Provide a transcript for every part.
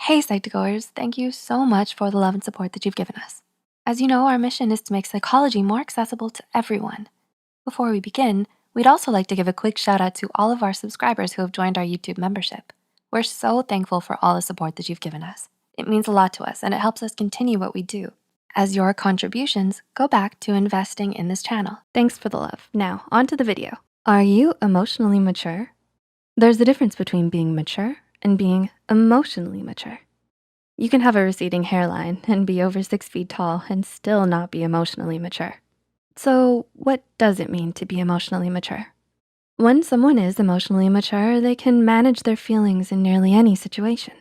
Hey Psych2Goers, thank you so much for the love and support that you've given us. As you know, our mission is to make psychology more accessible to everyone. Before we begin, we'd also like to give a quick shout out to all of our subscribers who have joined our YouTube membership. We're so thankful for all the support that you've given us. It means a lot to us and it helps us continue what we do. As your contributions go back to investing in this channel. Thanks for the love. Now, on to the video. Are you emotionally mature? There's a difference between being mature and being emotionally mature. You can have a receding hairline and be over 6 feet tall and still not be emotionally mature. So what does it mean to be emotionally mature? When someone is emotionally mature, they can manage their feelings in nearly any situation.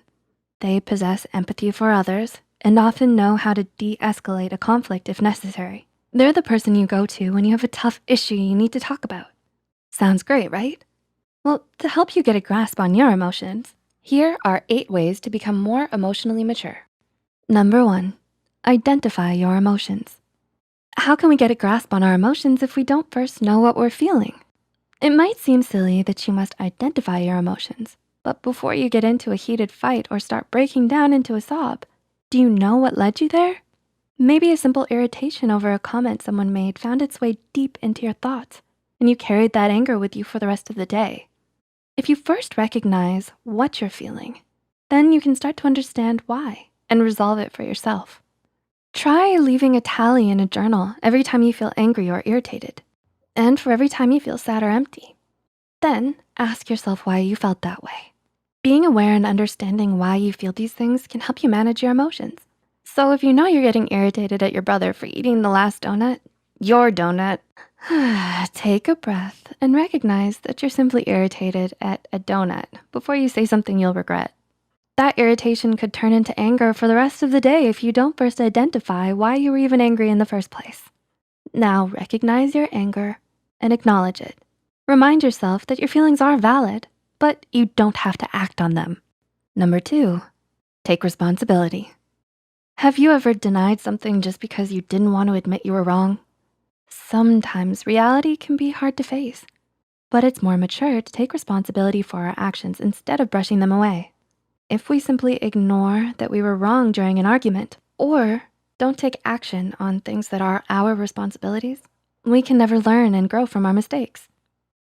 They possess empathy for others and often know how to de-escalate a conflict if necessary. They're the person you go to when you have a tough issue you need to talk about. Sounds great, right? Well, to help you get a grasp on your emotions, here are 8 ways to become more emotionally mature. Number 1, identify your emotions. How can we get a grasp on our emotions if we don't first know what we're feeling? It might seem silly that you must identify your emotions, but before you get into a heated fight or start breaking down into a sob, do you know what led you there? Maybe a simple irritation over a comment someone made found its way deep into your thoughts, and you carried that anger with you for the rest of the day. If you first recognize what you're feeling, then you can start to understand why and resolve it for yourself. Try leaving a tally in a journal every time you feel angry or irritated, and for every time you feel sad or empty. Then ask yourself why you felt that way. Being aware and understanding why you feel these things can help you manage your emotions. So if you know you're getting irritated at your brother for eating the last donut, your donut, take a breath and recognize that you're simply irritated at a donut before you say something you'll regret. That irritation could turn into anger for the rest of the day if you don't first identify why you were even angry in the first place. Now recognize your anger and acknowledge it. Remind yourself that your feelings are valid, but you don't have to act on them. Number 2, take responsibility. Have you ever denied something just because you didn't want to admit you were wrong? Sometimes reality can be hard to face, but it's more mature to take responsibility for our actions instead of brushing them away. If we simply ignore that we were wrong during an argument or don't take action on things that are our responsibilities, we can never learn and grow from our mistakes.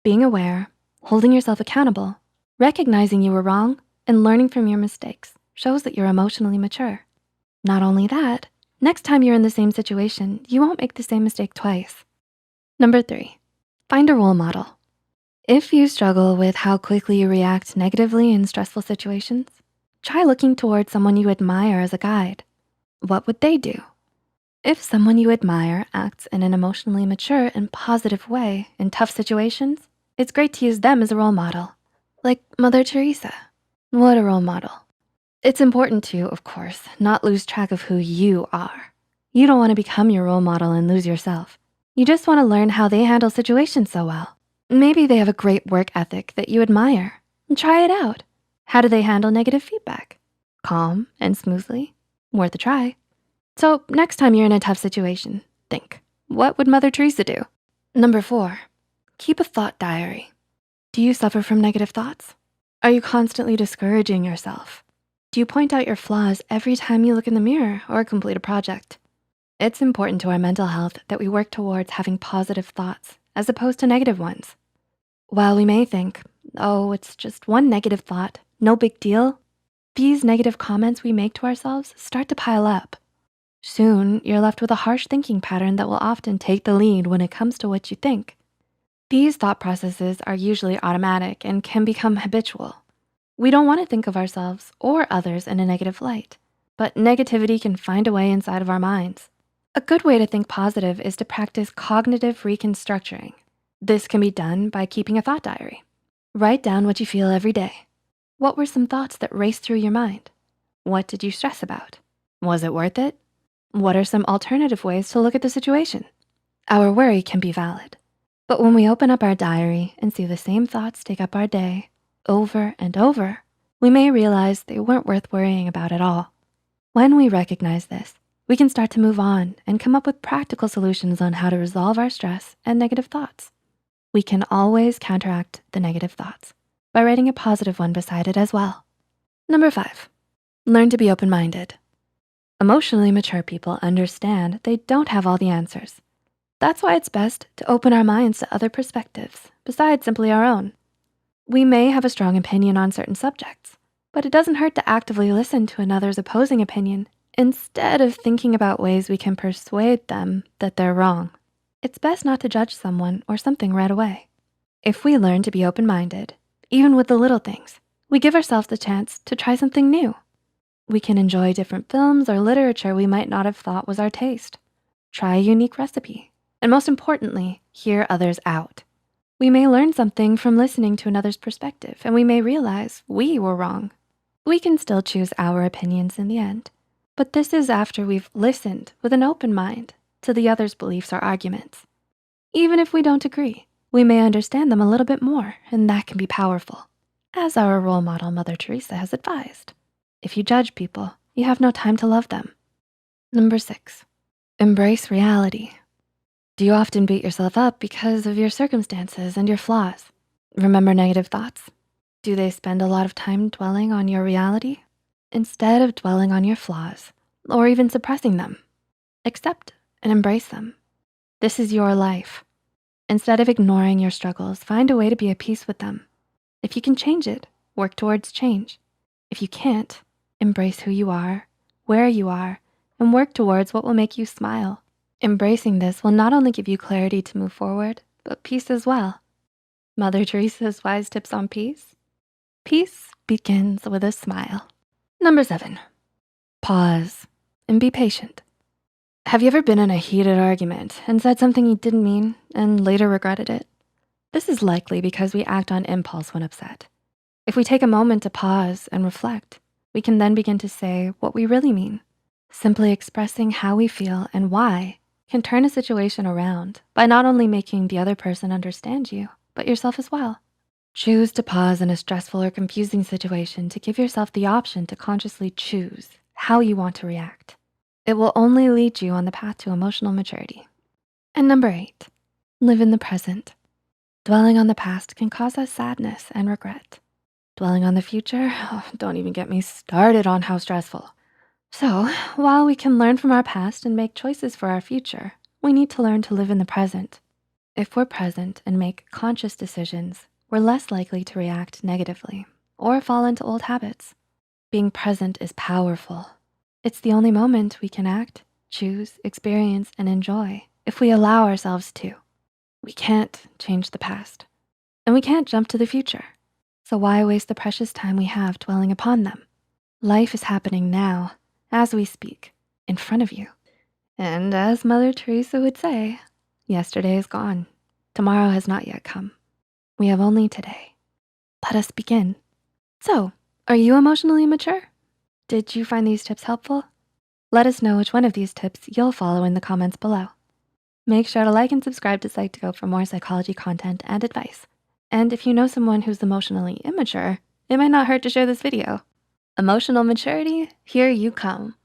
Being aware, holding yourself accountable, recognizing you were wrong, and learning from your mistakes shows that you're emotionally mature. Not only that, next time you're in the same situation, you won't make the same mistake twice. Number 3, find a role model. If you struggle with how quickly you react negatively in stressful situations, try looking towards someone you admire as a guide. What would they do? If someone you admire acts in an emotionally mature and positive way in tough situations, it's great to use them as a role model. Like Mother Teresa. What a role model. It's important to, of course, not lose track of who you are. You don't wanna become your role model and lose yourself. You just wanna learn how they handle situations so well. Maybe they have a great work ethic that you admire. Try it out. How do they handle negative feedback? Calm and smoothly? Worth a try. So next time you're in a tough situation, think, what would Mother Teresa do? Number 4, keep a thought diary. Do you suffer from negative thoughts? Are you constantly discouraging yourself? Do you point out your flaws every time you look in the mirror or complete a project? It's important to our mental health that we work towards having positive thoughts as opposed to negative ones. While we may think, oh, it's just one negative thought, no big deal, these negative comments we make to ourselves start to pile up. Soon, you're left with a harsh thinking pattern that will often take the lead when it comes to what you think. These thought processes are usually automatic and can become habitual. We don't wanna think of ourselves or others in a negative light, but negativity can find a way inside of our minds. A good way to think positive is to practice cognitive reconstructuring. This can be done by keeping a thought diary. Write down what you feel every day. What were some thoughts that raced through your mind? What did you stress about? Was it worth it? What are some alternative ways to look at the situation? Our worry can be valid, but when we open up our diary and see the same thoughts take up our day over and over, we may realize they weren't worth worrying about at all. When we recognize this, we can start to move on and come up with practical solutions on how to resolve our stress and negative thoughts. We can always counteract the negative thoughts by writing a positive one beside it as well. Number 5, Learn to be open-minded. Emotionally mature people understand they don't have all the answers. That's why it's best to open our minds to other perspectives besides simply our own. We may have a strong opinion on certain subjects, but it doesn't hurt to actively listen to another's opposing opinion instead of thinking about ways we can persuade them that they're wrong. It's best not to judge someone or something right away. If we learn to be open-minded, even with the little things, we give ourselves the chance to try something new. We can enjoy different films or literature we might not have thought was our taste, try a unique recipe, and most importantly, hear others out. We may learn something from listening to another's perspective, and we may realize we were wrong. We can still choose our opinions in the end, but this is after we've listened with an open mind to the other's beliefs or arguments. Even if we don't agree, we may understand them a little bit more, and that can be powerful. As our role model, Mother Teresa, has advised, if you judge people, you have no time to love them. Number 6, embrace reality. Do you often beat yourself up because of your circumstances and your flaws? Remember negative thoughts? Do they spend a lot of time dwelling on your reality instead of dwelling on your flaws or even suppressing them? Accept and embrace them. This is your life. Instead of ignoring your struggles, find a way to be at peace with them. If you can change it, work towards change. If you can't, embrace who you are, where you are, and work towards what will make you smile. Embracing this will not only give you clarity to move forward, but peace as well. Mother Teresa's wise tips on peace? Peace begins with a smile. Number 7, pause and be patient. Have you ever been in a heated argument and said something you didn't mean and later regretted it? This is likely because we act on impulse when upset. If we take a moment to pause and reflect, we can then begin to say what we really mean. Simply expressing how we feel and why can turn a situation around by not only making the other person understand you, but yourself as well. Choose to pause in a stressful or confusing situation to give yourself the option to consciously choose how you want to react. It will only lead you on the path to emotional maturity. And number 8, live in the present. Dwelling on the past can cause us sadness and regret. Dwelling on the future, don't even get me started on how stressful. So, while we can learn from our past and make choices for our future, we need to learn to live in the present. If we're present and make conscious decisions, we're less likely to react negatively or fall into old habits. Being present is powerful. It's the only moment we can act, choose, experience, and enjoy if we allow ourselves to. We can't change the past, and we can't jump to the future. So why waste the precious time we have dwelling upon them? Life is happening now, as we speak, in front of you. And as Mother Teresa would say, yesterday is gone. Tomorrow has not yet come. We have only today. Let us begin. So, are you emotionally mature? Did you find these tips helpful? Let us know which one of these tips you'll follow in the comments below. Make sure to like and subscribe to Psych2Go for more psychology content and advice. And if you know someone who's emotionally immature, it might not hurt to share this video. Emotional maturity, here you come.